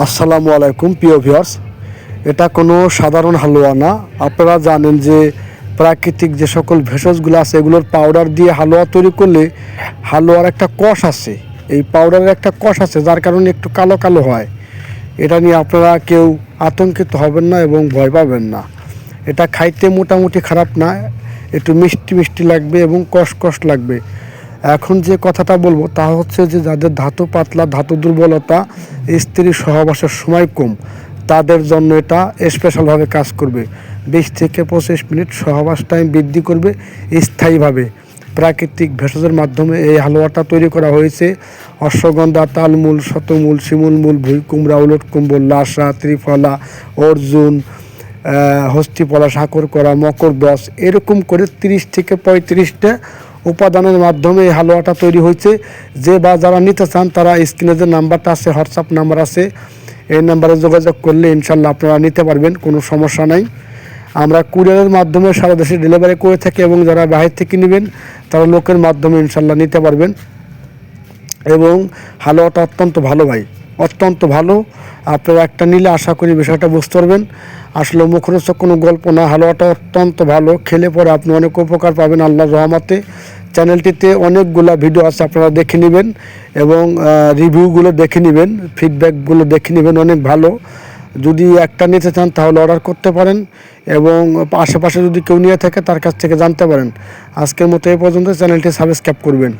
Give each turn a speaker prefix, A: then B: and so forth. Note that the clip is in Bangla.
A: আসসালামু আলাইকুম প্রিয় ভিউয়ার্স। এটা কোনো সাধারণ হালুয়া না। আপনারা জানেন যে প্রাকৃতিক যে সকল ভেষজগুলো আছে এগুলোর পাউডার দিয়ে হালুয়া তৈরি করলে হালুয়ার একটা কষ আছে, এই পাউডারের একটা কষ আছে যার কারণে একটু কালো কালো হয়। এটা নিয়ে আপনারা কেউ আতঙ্কিত হবেন না এবং ভয় পাবেন না। এটা খাইতে মোটামুটি খারাপ না, একটু মিষ্টি মিষ্টি লাগবে এবং কষ লাগবে। এখন যে কথাটা বলবো তা হচ্ছে যে যাদের ধাতু পাতলা, ধাতু দুর্বলতা, স্ত্রী সহবাসের সময় কম, তাদের জন্য এটা স্পেশালভাবে কাজ করবে। 20 থেকে 25 মিনিট সহবাস টাইম বৃদ্ধি করবে স্থায়ীভাবে। প্রাকৃতিক ভেষজের মাধ্যমে এই হালুয়াটা তৈরি করা হয়েছে। অশ্বগন্ধা, তালমূল, শতমূল, শিমুলমূল, ভুঁইকুমড়া, উলটকুম্বল, লাসা, ত্রিফলা, অর্জুন, হস্তিপলা, সাকরকরা, মকরদশ, এরকম করে 30 থেকে 35টা উপাদানের মাধ্যমে এই হালুয়াটা তৈরি হয়েছে। যে বা যারা নিতে চান তারা স্ক্রিনে যে নাম্বারটা আছে, হোয়াটসঅ্যাপ নাম্বার আছে, এই নাম্বারে যোগাযোগ করলে ইনশাল্লাহ আপনারা নিতে পারবেন, কোনো সমস্যা নাই। আমরা কুরিয়ারের মাধ্যমে সারা দেশে ডেলিভারি করে থাকি এবং যারা বাইরে থেকে নেবেন তারা লোকের মাধ্যমে ইনশাল্লাহ নিতে পারবেন। এবং হালুয়াটা অত্যন্ত ভালো ভাই, অত্যন্ত ভালো। আপনারা একটা নিলে আশা করি বিষয়টা বুঝতে পারবেন। আসলে মুখরোচক কোনো গল্প না, হালুয়াটা অত্যন্ত ভালো। খেলে পরে আপনি অনেক উপকার পাবেন আল্লাহর রহমতে। চ্যানেলটিতে অনেকগুলো ভিডিও আছে, আপনারা দেখে নেবেন এবং রিভিউগুলো দেখে নেবেন, ফিডব্যাকগুলো দেখে নেবেন, অনেক ভালো। যদি একটা নিতে চান তাহলে অর্ডার করতে পারেন এবং আশেপাশে যদি কেউ নিয়ে থাকে তার কাছ থেকে জানতে পারেন। আজকের মতো এই পর্যন্ত। চ্যানেলটি সাবস্ক্রাইব করবেন।